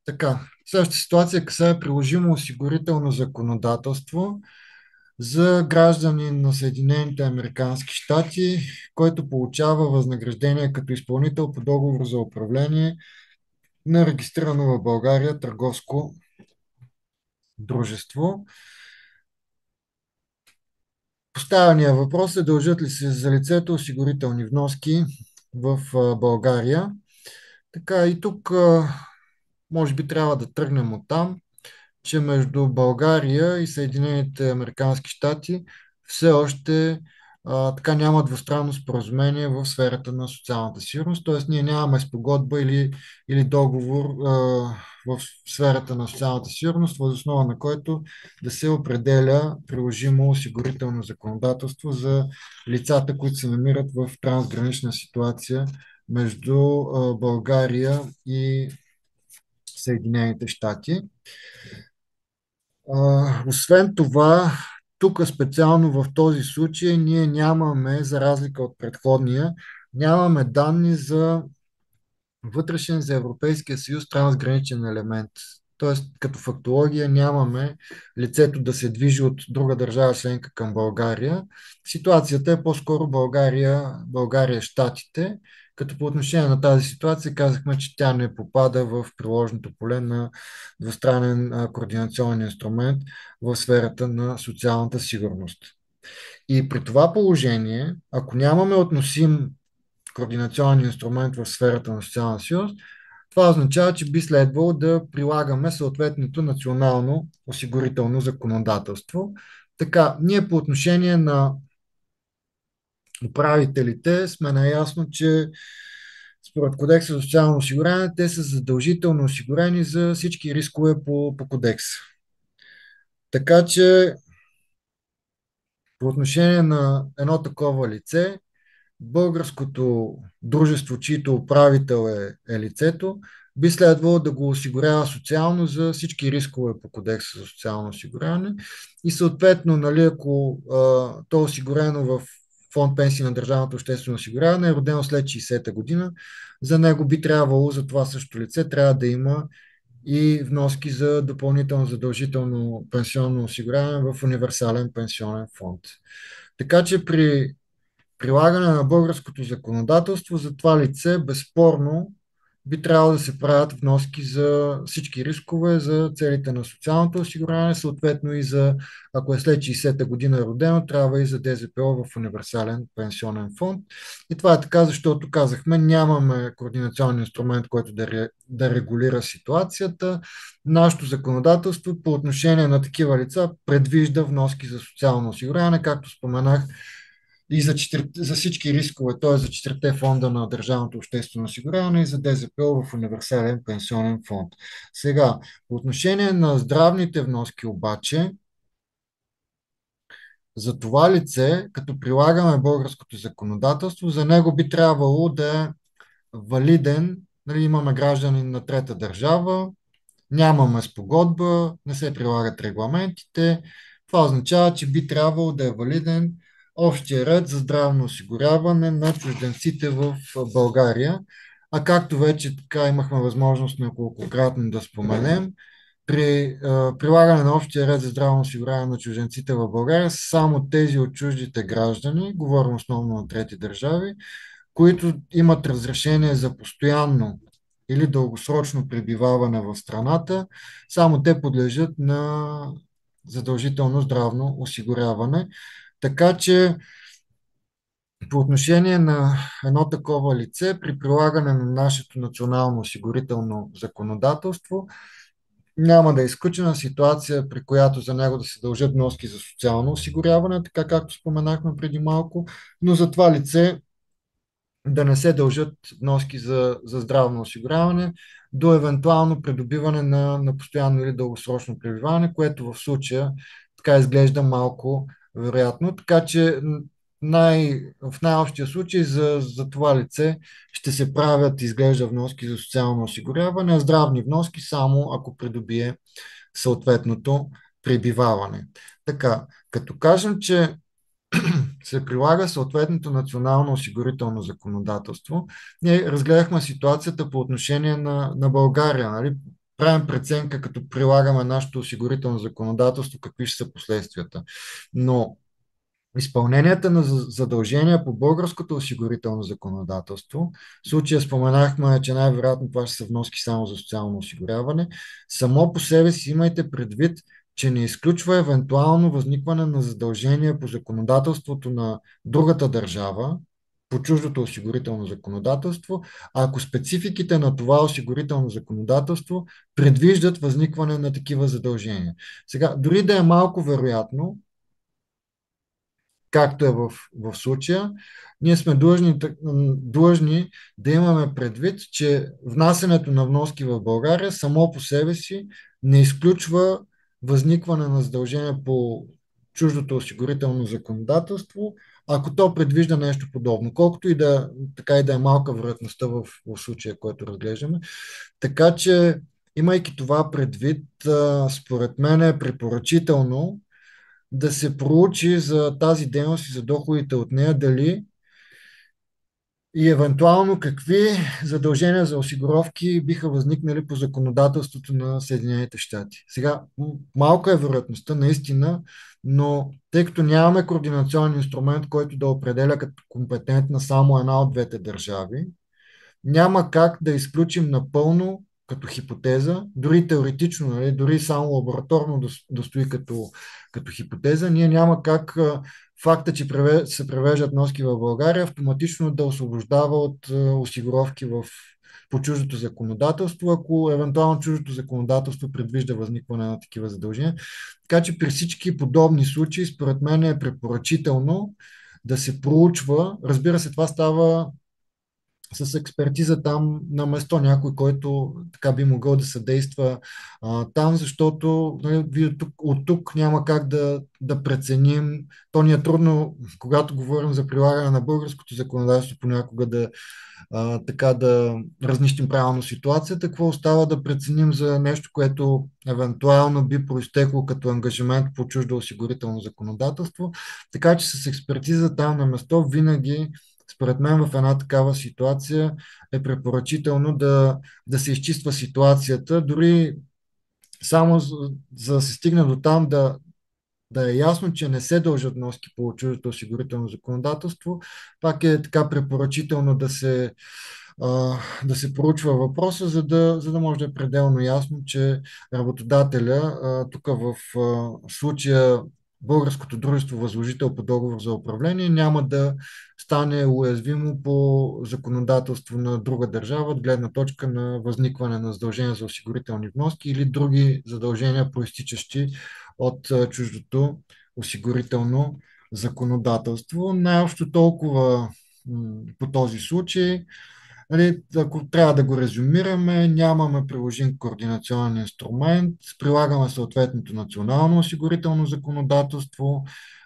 Така, следващата ситуация касае приложимо осигурително законодателство за гражданин на Съединените американски щати, който получава възнаграждение като изпълнител по договор за управление на регистрирано в България търговско дружество. Поставения въпрос е: дължат ли се за лицето осигурителни вноски в България? Така и тук може би трябва да тръгнем от там, че между България и Съединените американски щати все още така няма двустранно споразумение в сферата на социалната сигурност, т.е. ние нямаме спогодба или договор в сферата на социалната сигурност, въз основа на който да се определя приложимо осигурително законодателство за лицата, които се намират в трансгранична ситуация между България и Съединените щати. Освен това, тук специално в този случай ние нямаме, за разлика от предходния, нямаме данни за вътрешен за Европейския съюз трансграничен елемент. Тоест, като фактология нямаме лицето да се движи от друга държава членка към България. Ситуацията е по-скоро България, Щатите, като по отношение на тази ситуация казахме, че тя не попада в приложното поле на двустранен координационен инструмент в сферата на социалната сигурност. И при това положение, ако нямаме относим координационен инструмент в сферата на социална сигурност, това означава, че би следвало да прилагаме съответното национално осигурително законодателство. Така, ние по отношение на управителите сме наясно, че според Кодекса за социално осигуряване те са задължително осигурени за всички рискове по кодекса. Така че по отношение на едно такова лице, българското дружество, чието управител е лицето, би следвало да го осигурява социално за всички рискове по кодекса за социално осигуряване и съответно, нали, ако то е осигурено в фонд пенсии на държавното обществено осигуряване, е родено след 60-та година, за него би трябвало, за това също лице, трябва да има и вноски за допълнително задължително пенсионно осигуряване в универсален пенсионен фонд. Така че при прилагане на българското законодателство за това лице безспорно би трябвало да се правят вноски за всички рискове, за целите на социалното осигуряване, съответно и за, ако е след 60-та година родено, трябва и за ДЗПО в универсален пенсионен фонд. И това е така, защото казахме, нямаме координационен инструмент, който да регулира ситуацията. Нашето законодателство по отношение на такива лица предвижда вноски за социално осигуряване, както споменах, и за всички рискове, т.е. за четирите фонда на държавното обществено осигуряване и за ДЗПО в универсален пенсионен фонд. Сега, по отношение на здравните вноски обаче, за това лице, като прилагаме българското законодателство, за него би трябвало да е валиден, нали, имаме гражданин на трета държава, нямаме спогодба, не се прилагат регламентите. Това означава, че би трябвало да е валиден общия ред за здравно осигуряване на чужденците в България. А както вече така имахме възможност неколкократно да споменем, при прилагане на общия ред за здравно осигуряване на чужденците в България, само тези от чуждите граждани, говорим основно на трети държави, които имат разрешение за постоянно или дългосрочно пребиваване в страната, само те подлежат на задължително здравно осигуряване. Така че по отношение на едно такова лице, при прилагане на нашето национално осигурително законодателство, няма да е изключена ситуация, при която за него да се дължат вноски за социално осигуряване, така както споменахме преди малко, но за това лице да не се дължат вноски за здравно осигуряване до евентуално придобиване на постоянно или дългосрочно пребиваване, което в случая така изглежда малко вероятно. Така че в най-общия случай за това лице ще се правят, изглежда, вноски за социално осигуряване, а здравни вноски само ако придобие съответното пребиваване. Така, като кажем, че се прилага съответното национално осигурително законодателство. Ние разгледахме ситуацията по отношение на България. Нали? правим преценка, като прилагаме нашето осигурително законодателство, какви ще са последствията. Но изпълненията на задължения по българското осигурително законодателство, в случая споменахме, че най-вероятно това ще са вноски само за социално осигуряване, само по себе си имайте предвид, че не изключва евентуално възникване на задължения по законодателството на другата държава, по чуждото осигурително законодателство, ако спецификите на това осигурително законодателство предвиждат възникване на такива задължения. Сега, дори да е малко вероятно, както е в случая, ние сме длъжни да имаме предвид, че внасянето на вноски в България само по себе си не изключва възникване на задължения по чуждото осигурително законодателство, ако то предвижда нещо подобно, колкото и да, така и да е малка вероятността в случая, който разглеждаме. Така че, имайки това предвид, според мен е препоръчително да се проучи за тази дейност и за доходите от нея, дали и евентуално какви задължения за осигуровки биха възникнали по законодателството на Съединените щати. Сега, малка е вероятността наистина, но тъй като нямаме координационен инструмент, който да определя като компетентна само една от двете държави, няма как да изключим напълно като хипотеза, дори теоретично, нали, дори само лабораторно да стои като хипотеза, ние няма как факта, че се превеждат носки в България, автоматично да освобождава от осигуровки по чуждото законодателство, ако евентуално чуждото законодателство предвижда възникване на такива задължения. Така че при всички подобни случаи, според мен е препоръчително да се проучва. Разбира се, това става с експертиза там на место, някой, който така би могъл да съдейства там, защото нали, от тук няма как да преценим. То ни е трудно, когато говорим за прилагане на българското законодателство, понякога така да разнищим правилно ситуацията. Какво остава да преценим за нещо, което евентуално би произтекло като ангажимент по чуждо осигурително законодателство. Така че с експертиза там на место винаги според мен в една такава ситуация е препоръчително да се изчиства ситуацията, дори само за да се стигне до там да е ясно, че не се дължат вноски по чуждото осигурително законодателство. Пак е така препоръчително да се проучва въпроса, за да може да е пределно ясно, че работодателя, тук в случая българското дружество възложител по договор за управление, няма да стане уязвимо по законодателство на друга държава от гледна точка на възникване на задължения за осигурителни вноски или други задължения, проистичащи от чуждото осигурително законодателство. Най-общо толкова по този случай. Нали, ако трябва да го резюмираме, нямаме приложим координационен инструмент, прилагаме съответното национално осигурително законодателство.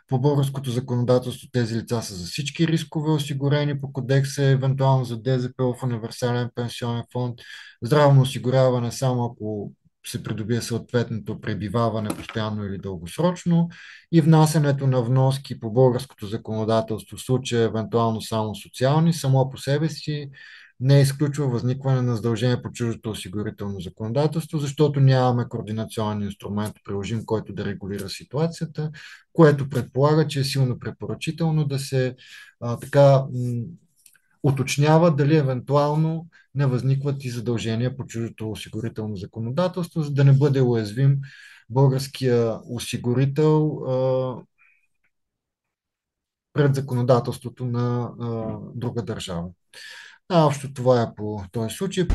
По българското законодателство тези лица са за всички рискове осигурени по кодекса, евентуално за ДЗП в универсален пенсионен фонд, здравно осигуряване само ако се придобие съответното пребиваване постоянно или дългосрочно и внасянето на вноски по българското законодателство, в случая евентуално само социални, само по себе си не изключва възникване на задължения по чуждото осигурително законодателство, защото нямаме координационен инструмент приложим, който да регулира ситуацията, което предполага, че е силно препоръчително да се така уточнява дали евентуално не възникват и задължения по чуждото осигурително законодателство, за да не бъде уязвим българския осигурител пред законодателството на друга държава. Общо това е по този случай.